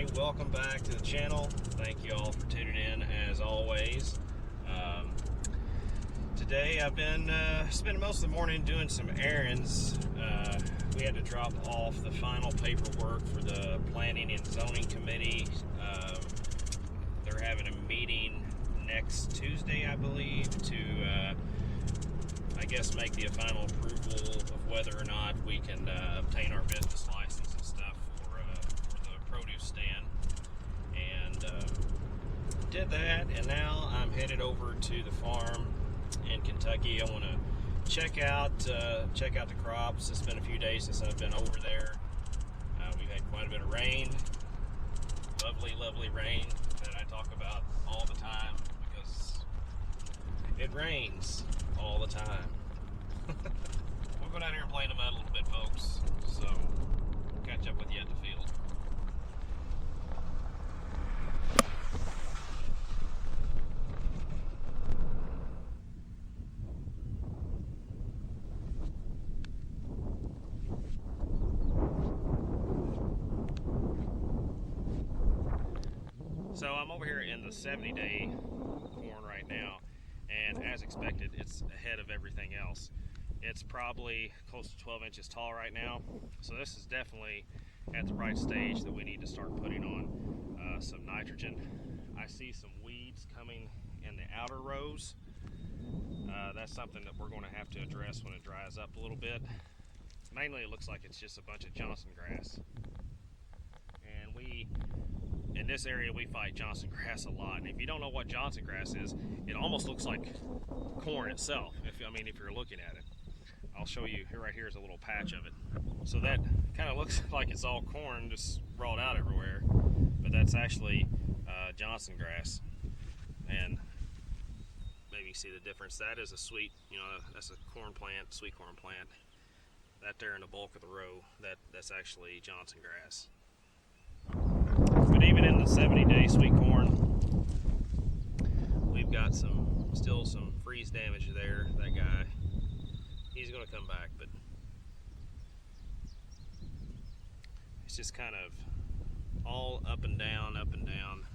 everybody, welcome back to the channel. Thank you all for tuning in as always. Today I've been spending most of the morning doing some errands. We had to drop off the final paperwork for the Planning and Zoning Committee. They're having a meeting next Tuesday, I believe, to I guess make the final approval of whether or not we can obtain our business license and stuff for the produce stand. And did that, and now I'm headed over to the farm in Kentucky. I want to check out the crops. It's been a few days since I've been over there. We've had quite a bit of rain, lovely rain that I talk about all the time because it rains all the time. We'll go down here and play in the mud a little bit, folks. So we'll catch up with you at the field. So I'm over here in the 70-day corn right now, and as expected, it's ahead of everything else. It's probably close to 12 inches tall right now, so this is definitely at the right stage that we need to start putting on some nitrogen. I see some weeds coming in the outer rows. That's something that we're going to have to address when it dries up a little bit. Mainly it looks like it's just a bunch of Johnson grass. And in this area we fight Johnson grass a lot, and if you don't know what Johnson grass is, it almost looks like corn itself. If you're looking at it, I'll show you here. Right here is a little patch of it. So that kind of looks like it's all corn just sprawled out everywhere, but that's actually Johnson grass. And maybe you see the difference. That is a sweet, that's a corn plant, sweet corn plant. That there in the bulk of the row, that's actually Johnson grass. But even in the 70-day sweet corn, we've got still some freeze damage there. That guy, he's going to come back, but it's just kind of all up and down, up and down.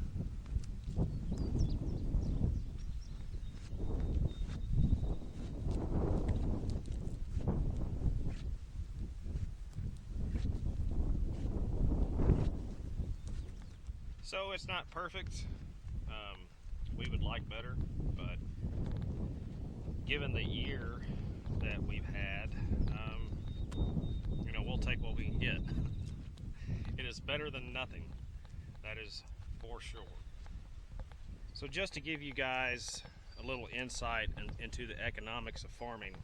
So it's not perfect. We would like better, but given the year that we've had, we'll take what we can get. It is better than nothing, that is for sure. So just to give you guys a little insight into the economics of farming,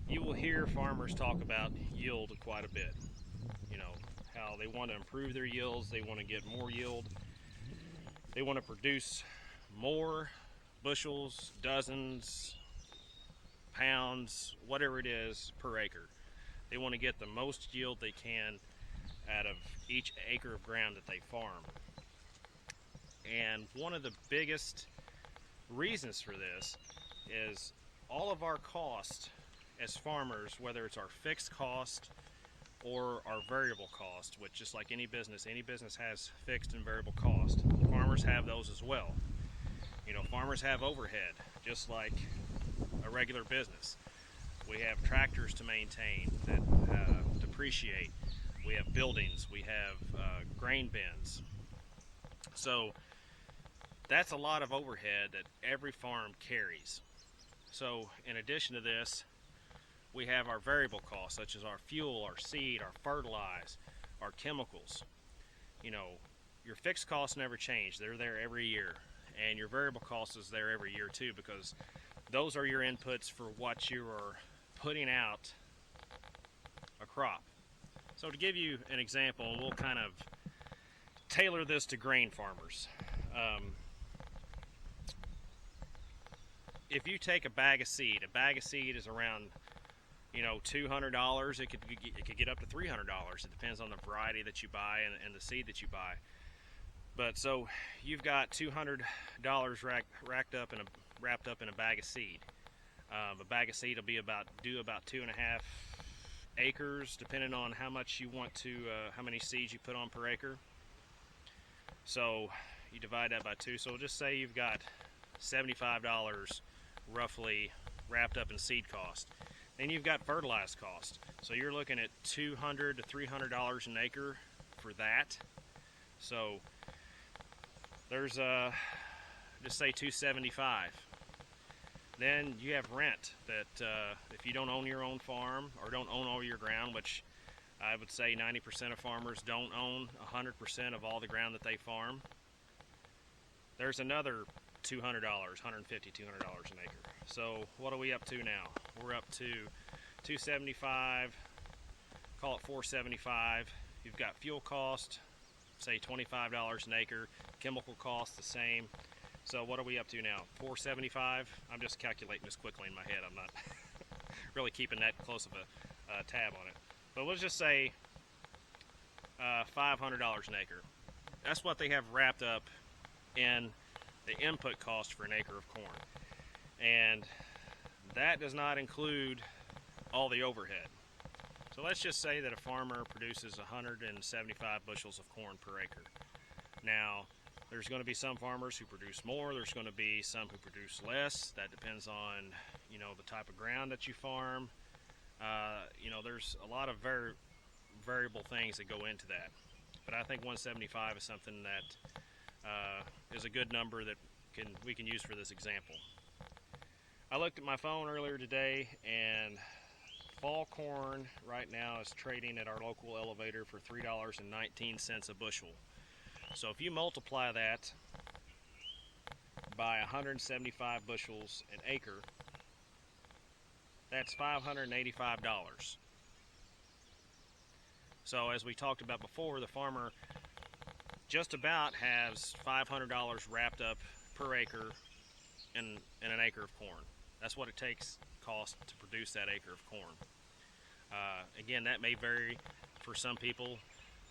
you will hear farmers talk about yield quite a bit. How they want to improve their yields, they want to get more yield, they want to produce more bushels, dozens, pounds, whatever it is per acre. They want to get the most yield they can out of each acre of ground that they farm. And one of the biggest reasons for this is all of our cost as farmers, whether it's our fixed cost or our variable cost, which, just like any business has fixed and variable cost. Farmers have those as well. Farmers have overhead, just like a regular business. We have tractors to maintain that depreciate. We have buildings. We have grain bins. So that's a lot of overhead that every farm carries. So in addition to this, we have our variable costs, such as our fuel, our seed, our fertilizer, our chemicals. Your fixed costs never change. They're there every year. And your variable cost is there every year too, because those are your inputs for what you are putting out a crop. So to give you an example, and we'll kind of tailor this to grain farmers. If you take a bag of seed is around $200. It could get up to $300. It depends on the variety that you buy and the seed that you buy. But so you've got $200 wrapped up in a bag of seed. A bag of seed will do about 2.5 acres depending on how much you want to, how many seeds you put on per acre. So you divide that by 2. So just say you've got $75 roughly wrapped up in seed cost. Then you've got fertilized cost. So you're looking at $200 to $300 an acre for that. So there's just say $275. Then you have rent that if you don't own your own farm or don't own all your ground, which I would say 90% of farmers don't own 100% of all the ground that they farm, there's another $200, $150, $200 an acre. So what are we up to now? We're up to $275, call it $475. You've got fuel cost, say $25 an acre, chemical cost the same. So what are we up to now? $475. I'm just calculating this quickly in my head. I'm not really keeping that close of a tab on it. But let's just say $500 an acre. That's what they have wrapped up in the input cost for an acre of corn. And that does not include all the overhead. So let's just say that a farmer produces 175 bushels of corn per acre. Now, there's going to be some farmers who produce more. There's going to be some who produce less. That depends on, you know, the type of ground that you farm. You know, there's a lot of variable things that go into that. But I think 175 is something that is a good number that we can use for this example. I looked at my phone earlier today, and fall corn right now is trading at our local elevator for $3.19 a bushel. So if you multiply that by 175 bushels an acre, that's $585. So as we talked about before, the farmer just about has $500 wrapped up per acre in an acre of corn. That's what it costs to produce that acre of corn. Again, that may vary for some people.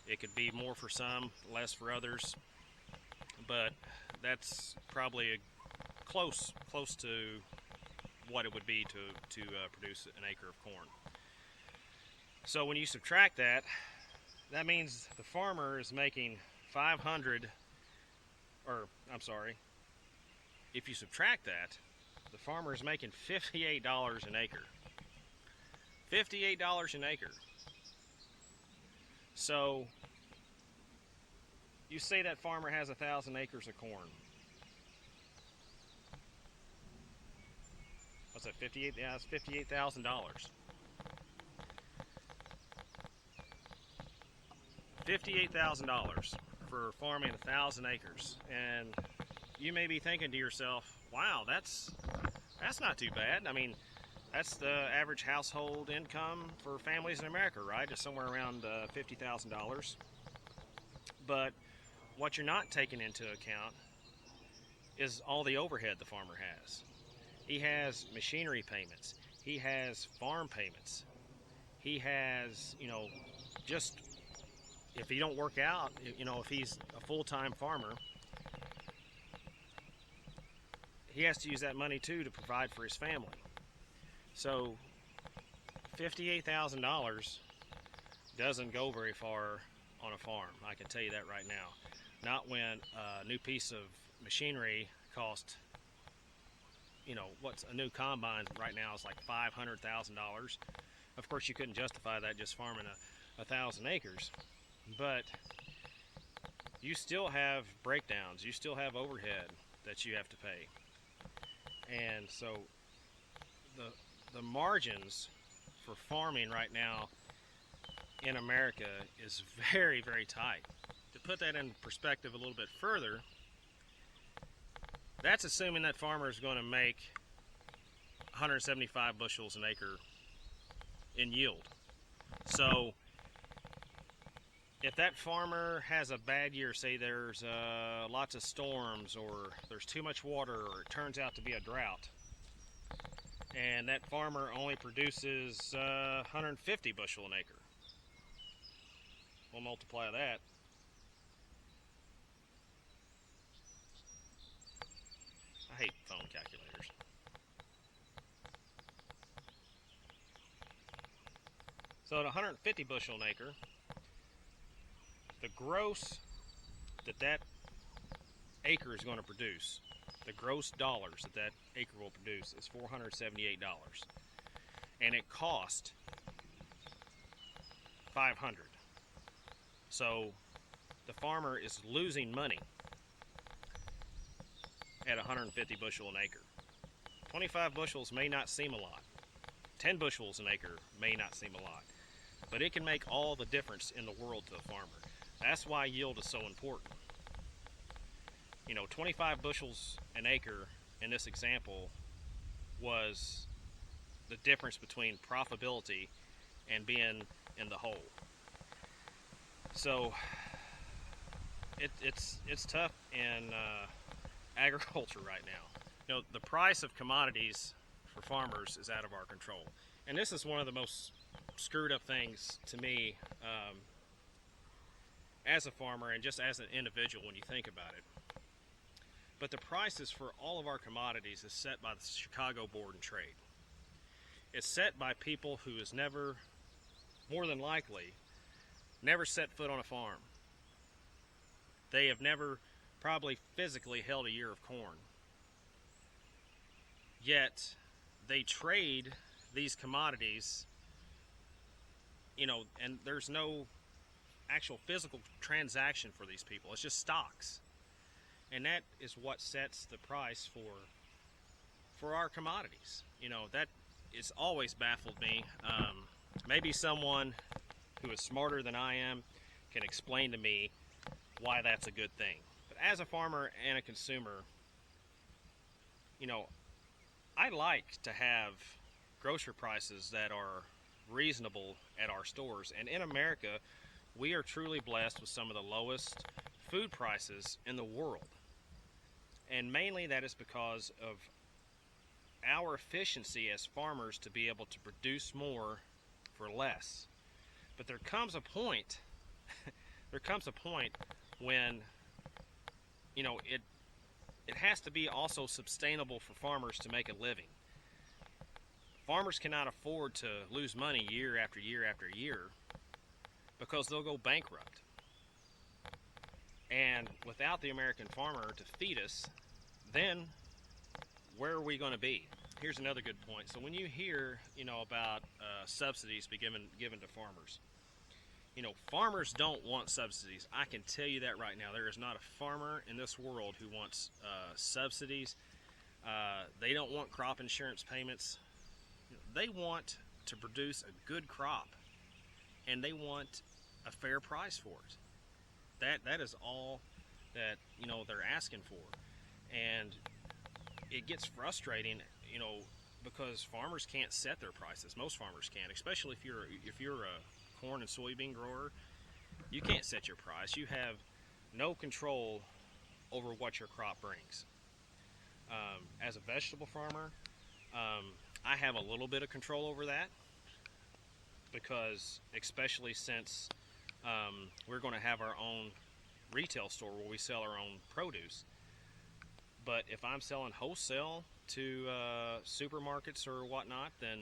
It could be more for some, less for others, but that's probably close to what it would be to produce an acre of corn. So when you subtract that, that means the farmer is making if you subtract that, the farmer is making $58 an acre. $58 an acre. So you say that farmer has 1,000 acres of corn. What's that, 58? Yeah, it's $58,000. $58,000 for farming 1,000 acres. And you may be thinking to yourself, wow, that's not too bad. I mean, that's the average household income for families in America, right? It's somewhere around $50,000. But what you're not taking into account is all the overhead the farmer has. He has machinery payments. He has farm payments. He has, you know, just if he don't work out, you know, if he's a full-time farmer, he has to use that money too to provide for his family. So $58,000 doesn't go very far on a farm. I can tell you that right now. Not when a new piece of machinery costs, you know, what's a new combine right now is like $500,000. Of course, you couldn't justify that just farming 1,000 acres, but you still have breakdowns. You still have overhead that you have to pay. And so the margins for farming right now in America is very, very tight. To put that in perspective a little bit further, that's assuming that farmer is going to make 175 bushels an acre in yield. So if that farmer has a bad year, say there's lots of storms or there's too much water or it turns out to be a drought, and that farmer only produces 150 bushel an acre, we'll multiply that. I hate phone calculators. So at 150 bushel an acre, the gross that acre is going to produce, the gross dollars that acre will produce is $478, and it cost $500. So the farmer is losing money at 150 bushel an acre. 25 bushels may not seem a lot. 10 bushels an acre may not seem a lot, but it can make all the difference in the world to the farmer. That's why yield is so important. 25 bushels an acre in this example was the difference between profitability and being in the hole. So it's tough in agriculture right now. The price of commodities for farmers is out of our control, and this is one of the most screwed up things to me as a farmer and just as an individual when you think about it. But the prices for all of our commodities is set by the Chicago Board and Trade. It's set by people who has never, more than likely, never set foot on a farm. They have never probably physically held a ear of corn. Yet they trade these commodities, and there's no actual physical transaction for these people. It's just stocks. And that is what sets the price for our commodities. That it's always baffled me. Maybe someone who is smarter than I am can explain to me why that's a good thing. But as a farmer and a consumer, I like to have grocery prices that are reasonable at our stores. And in America, we are truly blessed with some of the lowest food prices in the world. And mainly that is because of our efficiency as farmers to be able to produce more for less. But there comes a point when it has to be also sustainable for farmers to make a living. Farmers cannot afford to lose money year after year after year because they'll go bankrupt. And without the American farmer to feed us, then where are we going to be? Here's another good point. So when you hear, about subsidies be given to farmers, farmers don't want subsidies. I can tell you that right now. There is not a farmer in this world who wants subsidies. They don't want crop insurance payments. They want to produce a good crop, and they want a fair price for it. That is all that they're asking for. And it gets frustrating, because farmers can't set their prices. Most farmers can't, especially if you're a corn and soybean grower. You can't set your price. You have no control over what your crop brings. As a vegetable farmer, I have a little bit of control over that, because especially since we're going to have our own retail store where we sell our own produce. But if I'm selling wholesale to supermarkets or whatnot, then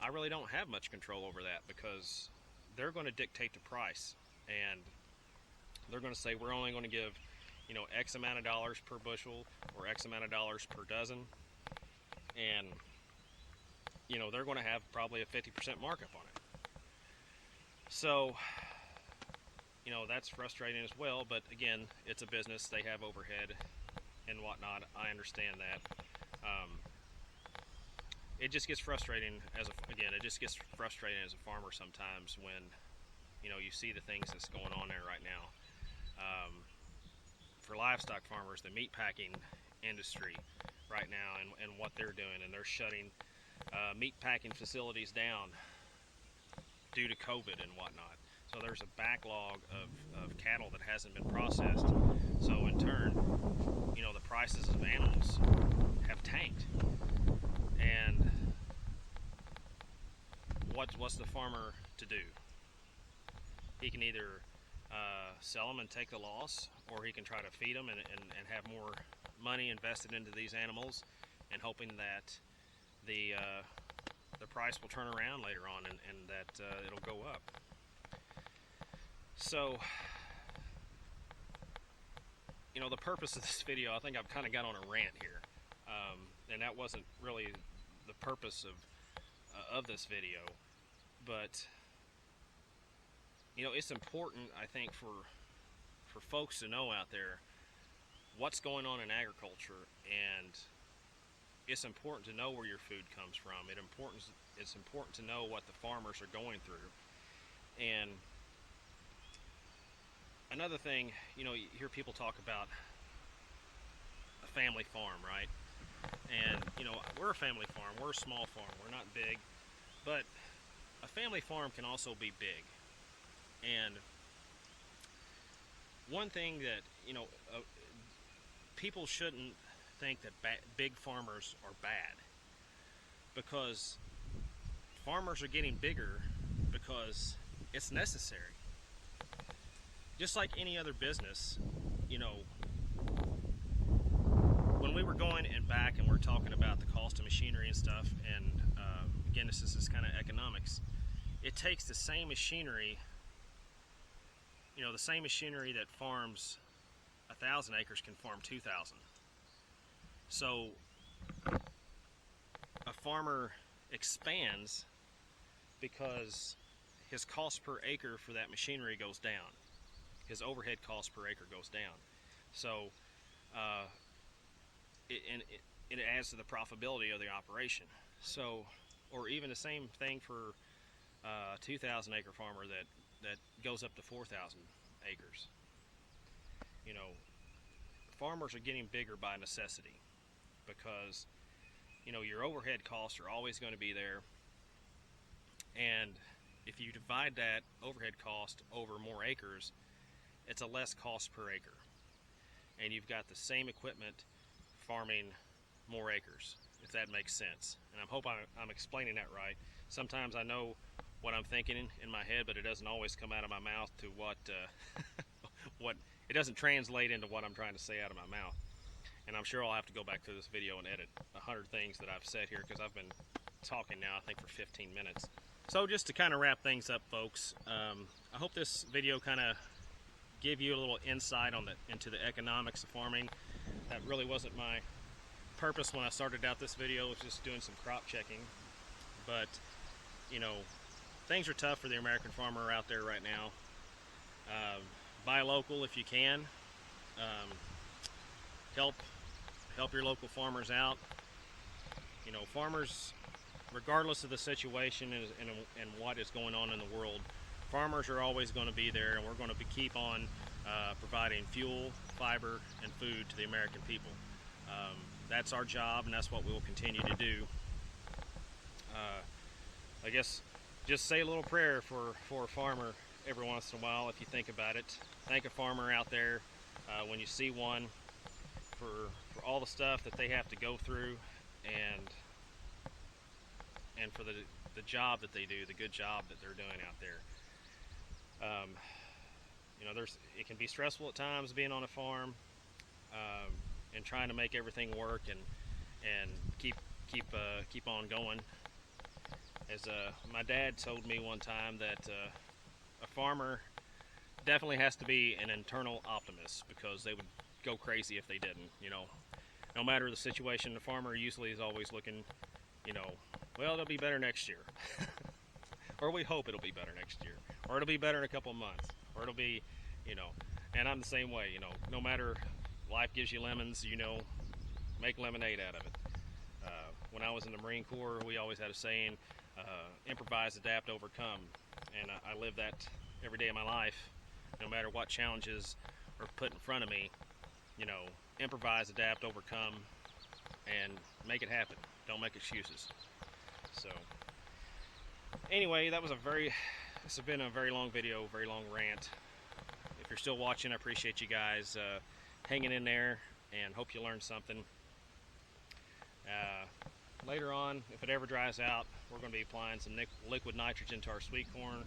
I really don't have much control over that, because they're going to dictate the price, and they're going to say we're only going to give X amount of dollars per bushel or X amount of dollars per dozen, and they're going to have probably a 50% markup on it. So that's frustrating as well. But again, it's a business. They have overhead and whatnot. I understand that. It just gets frustrating it just gets frustrating as a farmer sometimes when you see the things that's going on there right now. For livestock farmers, the meat packing industry right now, and what they're doing, and they're shutting meat packing facilities down due to COVID and whatnot. So there's a backlog of cattle that hasn't been processed. So in turn, the prices of animals have tanked. And what's the farmer to do? He can either sell them and take the loss, or he can try to feed them and have more money invested into these animals, and hoping that the the price will turn around later on, and that it'll go up. So, you know, the purpose of this video, I think I've kind of got on a rant here, and that wasn't really the purpose of this video, but you know, it's important, I think, for folks to know out there what's going on in agriculture, and it's important to know where your food comes from. It's important to know what the farmers are going through. And another thing, you know, you hear people talk about a family farm, right? And you know, we're a family farm, we're a small farm, we're not big, but a family farm can also be big. And one thing that, you know, people shouldn't think that big farmers are bad, because farmers are getting bigger because it's necessary. Just like any other business, you know, when we were going and back and we're talking about the cost of machinery and stuff, and again, this is kind of economics, it takes the same machinery, you know, the same machinery that farms 1,000 acres can farm 2,000. So a farmer expands because his cost per acre for that machinery goes down. His overhead cost per acre goes down. So it adds to the profitability of the operation. So, or even the same thing for a 2,000 acre farmer that goes up to 4,000 acres. You know, farmers are getting bigger by necessity, because you know, your overhead costs are always going to be there, and if you divide that overhead cost over more acres, it's a less cost per acre, and you've got the same equipment farming more acres, if that makes sense. And I hope I'm explaining that right. Sometimes I know what I'm thinking in my head, but it doesn't always come out of my mouth to what it doesn't translate into what I'm trying to say out of my mouth. And I'm sure I'll have to go back through this video and edit 100 things that I've said here, because I've been talking now, I think, for 15 minutes. So just to kind of wrap things up, folks, I hope this video kind of give you a little insight into the economics of farming. That really wasn't my purpose when I started out this video. It was just doing some crop checking. But, you know, things are tough for the American farmer out there right now. Buy local if you can. Help your local farmers out. You know, farmers, regardless of the situation and what is going on in the world, farmers are always going to be there, and we're going to keep on providing fuel, fiber, and food to the American people. That's our job, and that's what we will continue to do. I guess just say a little prayer for a farmer every once in a while, if you think about it. Thank a farmer out there when you see one for all the stuff that they have to go through, and for the job that they do, the good job that they're doing out there. You know, it can be stressful at times being on a farm, and trying to make everything work and keep on going. As my dad told me one time, that a farmer definitely has to be an internal optimist, because they would go crazy if they didn't. You know, no matter the situation, the farmer usually is always looking, you know, well, it'll be better next year. Or we hope it'll be better next year, or it'll be better in a couple of months, or it'll be, you know, and I'm the same way. You know, no matter, life gives you lemons, you know, make lemonade out of it. When I was in the Marine Corps, we always had a saying, improvise, adapt, overcome, and I live that every day of my life. No matter what challenges are put in front of me, you know, improvise, adapt, overcome, and make it happen. Don't make excuses. So anyway, this has been a very long video, very long rant. If you're still watching, I appreciate you guys hanging in there, and hope you learned something. Later on, if it ever dries out, we're going to be applying some liquid nitrogen to our sweet corn.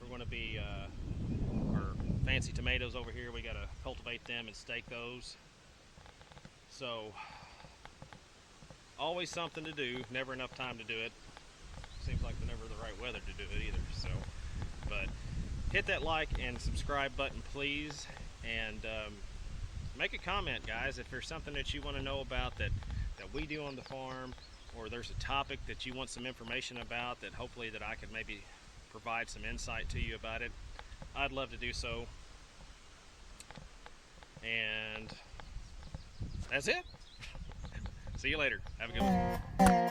We're going to be, our fancy tomatoes over here, we got to cultivate them and stake those. So, always something to do, never enough time to do it. right weather to do it either. So, but hit that like and subscribe button, please, and make a comment, guys, if there's something that you want to know about that we do on the farm, or there's a topic that you want some information about that hopefully that I could maybe provide some insight to you about it. I'd love to do so. And that's it. See you later. Have a good one.